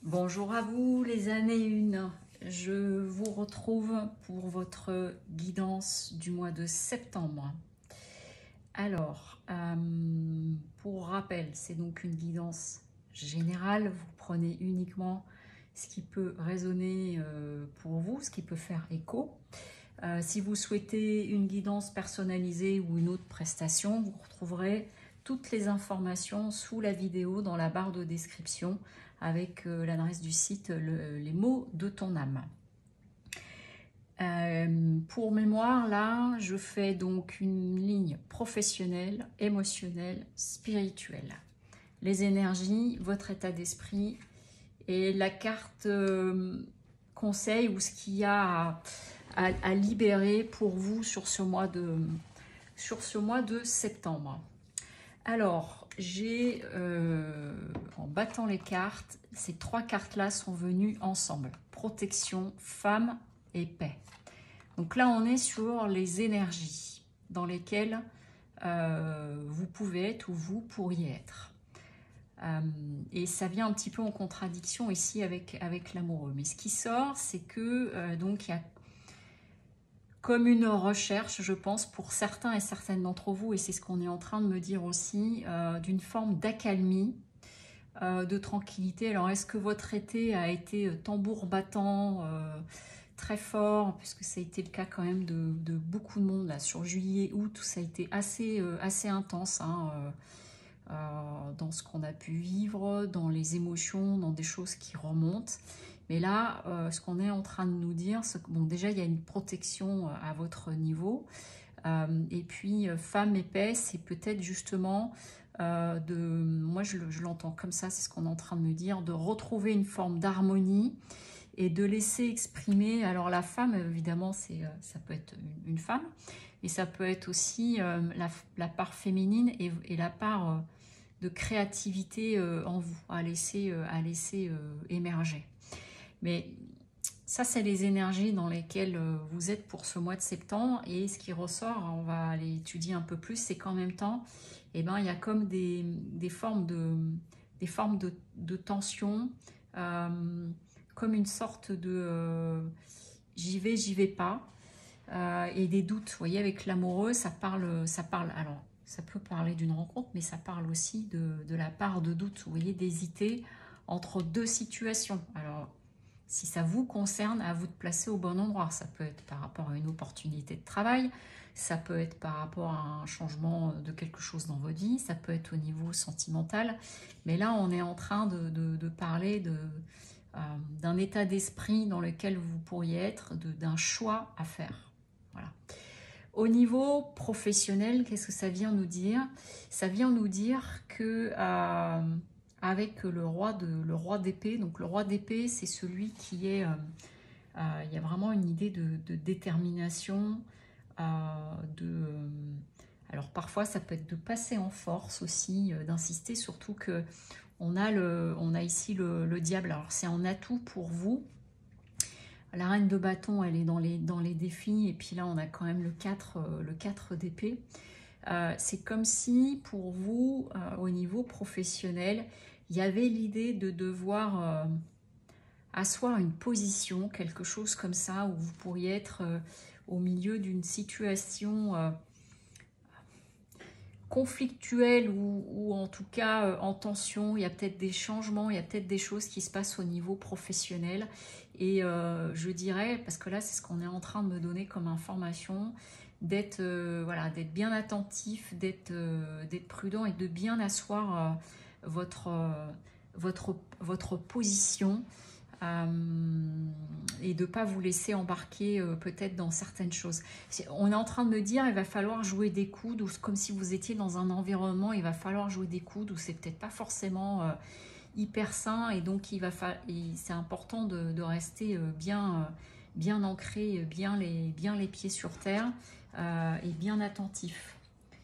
Bonjour à vous les années 1. Je vous retrouve pour votre guidance du mois de septembre. Alors, pour rappel, c'est donc une guidance générale. Vous prenez uniquement ce qui peut résonner pour vous, ce qui peut faire écho. Si vous souhaitez une guidance personnalisée ou une autre prestation, vous retrouverez toutes les informations sous la vidéo dans la barre de description avec l'adresse du site Les mots de ton âme. Pour mémoire, là, je fais donc une ligne professionnelle, émotionnelle, spirituelle. Les énergies, votre état d'esprit et la carte conseil ou ce qu'il y a à libérer pour vous sur ce mois de septembre. Alors, j'ai, en battant les cartes, ces trois cartes-là sont venues ensemble. Protection, femme et paix. Donc là, on est sur les énergies dans lesquelles vous pouvez être ou vous pourriez être. Et ça vient un petit peu en contradiction ici avec l'amoureux. Mais ce qui sort, c'est que donc il y a comme une recherche, je pense, pour certains et certaines d'entre vous, et c'est ce qu'on est en train de me dire aussi, d'une forme d'accalmie, de tranquillité. Alors, est-ce que votre été a été tambour battant, très fort, puisque ça a été le cas quand même de beaucoup de monde, là, sur juillet, août, ça a été assez intense, hein, dans ce qu'on a pu vivre, dans les émotions, dans des choses qui remontent. Mais là, ce qu'on est en train de nous dire, c'est que bon, déjà, il y a une protection à votre niveau. Et puis, femme et paix, c'est peut-être justement moi, je l'entends comme ça, c'est ce qu'on est en train de me dire, de retrouver une forme d'harmonie et de laisser exprimer. Alors, la femme, évidemment, ça peut être une femme, et ça peut être aussi la part féminine et la part de créativité en vous, à laisser émerger. Mais ça, c'est les énergies dans lesquelles vous êtes pour ce mois de septembre. Et ce qui ressort, on va aller étudier un peu plus, c'est qu'en même temps, eh ben, il y a comme des formes de tension, comme une sorte de j'y vais pas, et des doutes. Vous voyez, avec l'amoureux, ça parle. Alors, ça peut parler d'une rencontre, mais ça parle aussi de la part de doute. Vous voyez, d'hésiter entre deux situations. Alors, si ça vous concerne, à vous de placer au bon endroit. Ça peut être par rapport à une opportunité de travail, ça peut être par rapport à un changement de quelque chose dans votre vie, ça peut être au niveau sentimental. Mais là, on est en train de parler d'un état d'esprit dans lequel vous pourriez être, d'un choix à faire. Voilà. Au niveau professionnel, qu'est-ce que ça vient nous dire? Ça vient nous dire que avec le roi d'épée, donc le roi d'épée, c'est celui qui est, il y a vraiment une idée de détermination, alors parfois ça peut être de passer en force aussi, d'insister, surtout que on a ici le diable. Alors c'est un atout pour vous. La reine de bâton, elle est dans les défis, et puis là on a quand même le 4 d'épée. C'est comme si pour vous, au niveau professionnel, il y avait l'idée de devoir asseoir une position, quelque chose comme ça, où vous pourriez être au milieu d'une situation conflictuelle ou en tout cas en tension. Il y a peut-être des changements, il y a peut-être des choses qui se passent au niveau professionnel. Et je dirais, parce que là c'est ce qu'on est en train de me donner comme information, d'être voilà, d'être bien attentif, d'être prudent et de bien asseoir votre position, et de ne pas vous laisser embarquer peut-être dans certaines choses. On est en train de me dire il va falloir jouer des coudes, ou comme si vous étiez dans un environnement, il va falloir jouer des coudes, ou c'est peut-être pas forcément hyper sain, et donc c'est important de rester bien ancré, bien les pieds sur terre, et bien attentif.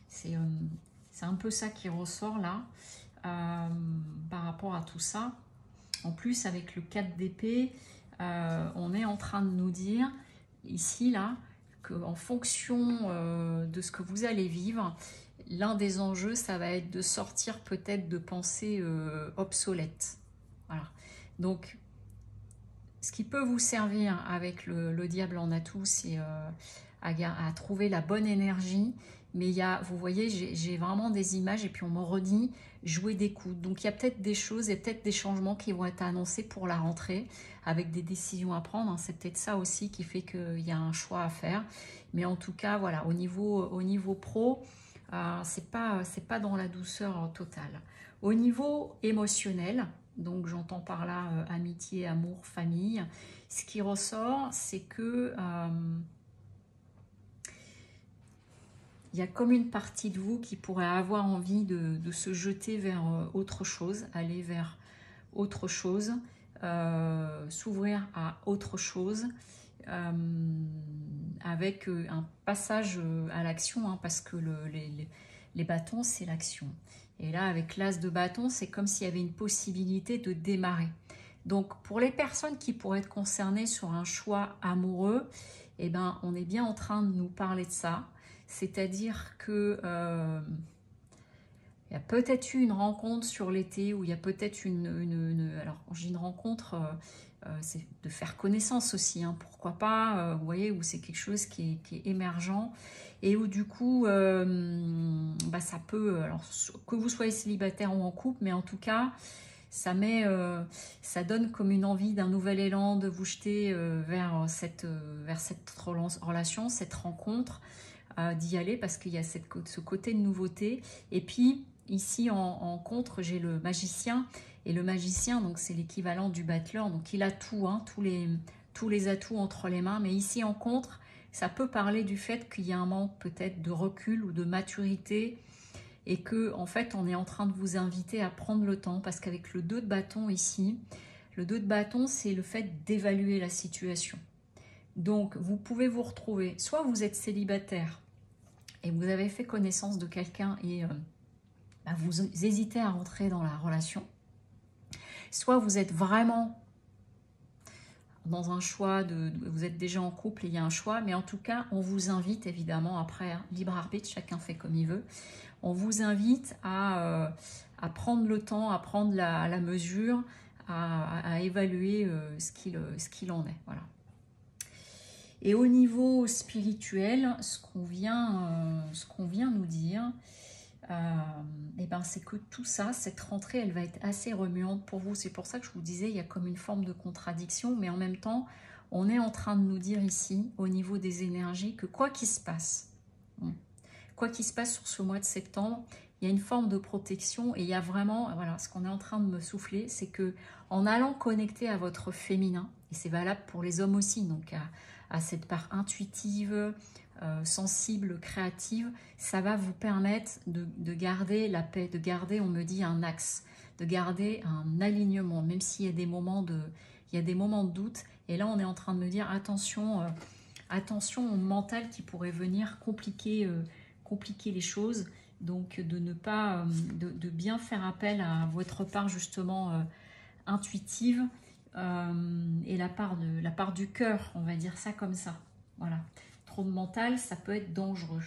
C'est un peu ça qui ressort là, par rapport à tout ça. En plus, avec le 4 d'épée, on est en train de nous dire ici, là, qu'en fonction de ce que vous allez vivre, l'un des enjeux, ça va être de sortir peut-être de pensées obsolètes. Voilà. Donc, ce qui peut vous servir avec le diable en atout, c'est à trouver la bonne énergie. Mais il y a, vous voyez, j'ai vraiment des images et puis on me redit jouer des coudes. Donc il y a peut-être des choses et peut-être des changements qui vont être annoncés pour la rentrée avec des décisions à prendre. Hein. C'est peut-être ça aussi qui fait qu'il y a un choix à faire. Mais en tout cas, voilà, au niveau pro, c'est pas dans la douceur totale. Au niveau émotionnel, donc j'entends par là amitié, amour, famille, ce qui ressort, c'est que il y a comme une partie de vous qui pourrait avoir envie de se jeter vers autre chose, aller vers autre chose, s'ouvrir à autre chose, avec un passage à l'action, hein, parce que les bâtons, c'est l'action. Et là, avec l'as de bâton, c'est comme s'il y avait une possibilité de démarrer. Donc, pour les personnes qui pourraient être concernées sur un choix amoureux, eh ben, on est bien en train de nous parler de ça. C'est-à-dire que il y a peut-être eu une rencontre sur l'été, où il y a peut-être alors j'ai une rencontre, c'est de faire connaissance aussi, hein, pourquoi pas, vous voyez, où c'est quelque chose qui est émergent, et où du coup, bah, ça peut, alors que vous soyez célibataire ou en couple, mais en tout cas, ça donne comme une envie d'un nouvel élan, de vous jeter vers cette relation, cette rencontre, d'y aller, parce qu'il y a ce côté de nouveauté. Et puis ici en contre, j'ai le magicien, et le magicien, donc c'est l'équivalent du battleur, donc il a tout, hein, tous les atouts entre les mains. Mais ici en contre, ça peut parler du fait qu'il y a un manque peut-être de recul ou de maturité, et que en fait on est en train de vous inviter à prendre le temps, parce qu'avec le 2 de bâton ici, le 2 de bâton, c'est le fait d'évaluer la situation. Donc vous pouvez vous retrouver, soit vous êtes célibataire et vous avez fait connaissance de quelqu'un et bah, vous hésitez à rentrer dans la relation, soit vous êtes vraiment dans un choix, vous êtes déjà en couple et il y a un choix, mais en tout cas on vous invite, évidemment, après libre arbitre, chacun fait comme il veut, on vous invite à prendre le temps, à prendre la mesure, à évaluer ce qu'il en est. Voilà. Et au niveau spirituel, ce qu'on vient nous dire, et ben c'est que tout ça, cette rentrée, elle va être assez remuante pour vous. C'est pour ça que je vous disais, il y a comme une forme de contradiction, mais en même temps, on est en train de nous dire ici, au niveau des énergies, que quoi qu'il se passe sur ce mois de septembre, il y a une forme de protection, et il y a vraiment, voilà, ce qu'on est en train de me souffler, c'est que en allant connecter à votre féminin, et c'est valable pour les hommes aussi, donc à cette part intuitive, sensible, créative, ça va vous permettre de garder la paix, de garder, on me dit, un axe, de garder un alignement, même s'il y a des moments de doute. Et là, on est en train de me dire, attention, attention au mental qui pourrait venir compliquer les choses. Donc, de ne pas, de bien faire appel à votre part, justement, intuitive, et la part du cœur, on va dire ça comme ça. Voilà. Trop de mental, ça peut être dangereux.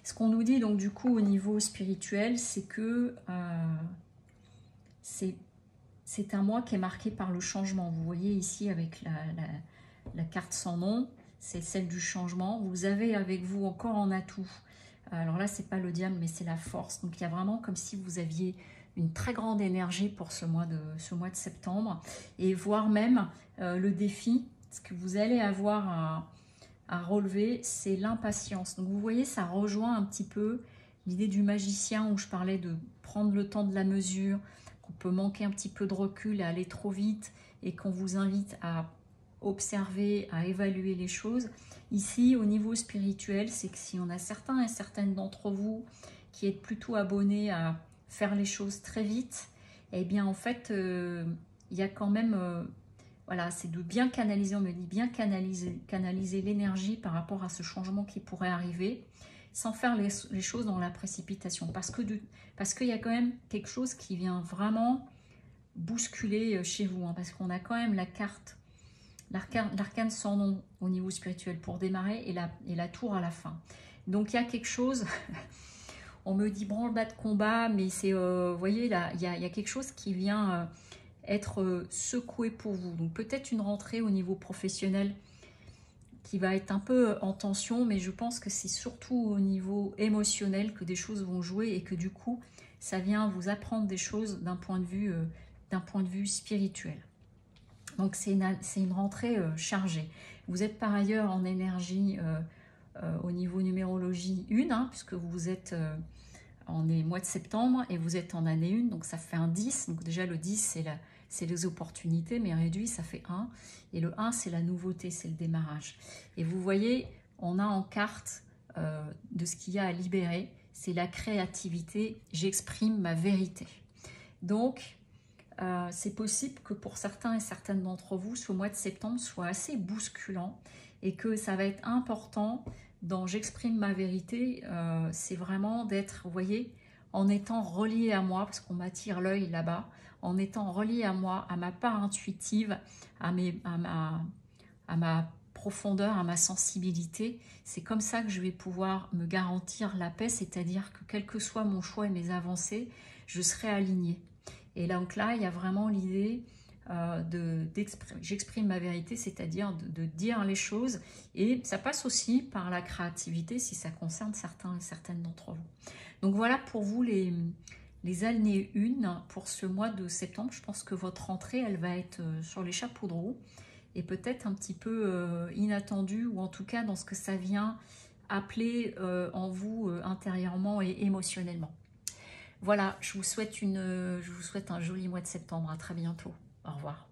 Ce qu'on nous dit donc du coup au niveau spirituel, c'est que c'est un mois qui est marqué par le changement. Vous voyez ici avec la carte sans nom, c'est celle du changement. Vous avez avec vous encore en atout, alors là c'est pas le diable mais c'est la force. Donc il y a vraiment comme si vous aviez une très grande énergie pour ce mois de septembre, et voire même le défi, ce que vous allez avoir à relever, c'est l'impatience. Donc vous voyez, ça rejoint un petit peu l'idée du magicien, où je parlais de prendre le temps de la mesure, qu'on peut manquer un petit peu de recul et aller trop vite, et qu'on vous invite à observer, à évaluer les choses. Ici, au niveau spirituel, c'est que si on a certains et certaines d'entre vous qui êtes plutôt abonnés à faire les choses très vite, eh bien en fait, il y a quand même, voilà, c'est de bien canaliser, on me dit bien canaliser l'énergie par rapport à ce changement qui pourrait arriver, sans faire les choses dans la précipitation, parce qu'il y a quand même quelque chose qui vient vraiment bousculer chez vous, hein, parce qu'on a quand même la carte, l'arcane sans nom au niveau spirituel pour démarrer, et la tour à la fin. Donc il y a quelque chose... on me dit branle-bas de combat, mais c'est, vous voyez, là, il y a quelque chose qui vient être secoué pour vous. Donc peut-être une rentrée au niveau professionnel qui va être un peu en tension, mais je pense que c'est surtout au niveau émotionnel que des choses vont jouer et que du coup, ça vient vous apprendre des choses d'un point de vue spirituel. Donc c'est une rentrée chargée. Vous êtes par ailleurs en énergie au niveau numérologie 1, hein, puisque vous êtes en mois de septembre et vous êtes en année 1, donc ça fait un 10. Donc déjà le 10 c'est les opportunités, mais réduit ça fait 1. Et le 1 c'est la nouveauté, c'est le démarrage. Et vous voyez, on a en carte de ce qu'il y a à libérer, c'est la créativité, j'exprime ma vérité. Donc c'est possible que pour certains et certaines d'entre vous, ce mois de septembre soit assez bousculant et que ça va être important dans j'exprime ma vérité, c'est vraiment d'être, vous voyez, en étant relié à moi, parce qu'on m'attire l'œil là-bas, en étant relié à moi, à ma part intuitive, à ma profondeur, à ma sensibilité. C'est comme ça que je vais pouvoir me garantir la paix, c'est-à-dire que quel que soit mon choix et mes avancées, je serai alignée. Et donc là, il y a vraiment l'idée j'exprime ma vérité, c'est-à-dire de dire les choses. Et ça passe aussi par la créativité si ça concerne certains et certaines d'entre vous. Donc voilà pour vous les années 1 pour ce mois de septembre. Je pense que votre rentrée, elle va être sur les chapeaux de roue et peut-être un petit peu inattendue, ou en tout cas dans ce que ça vient appeler en vous intérieurement et émotionnellement. Voilà, je vous souhaite un joli mois de septembre. À très bientôt. Au revoir.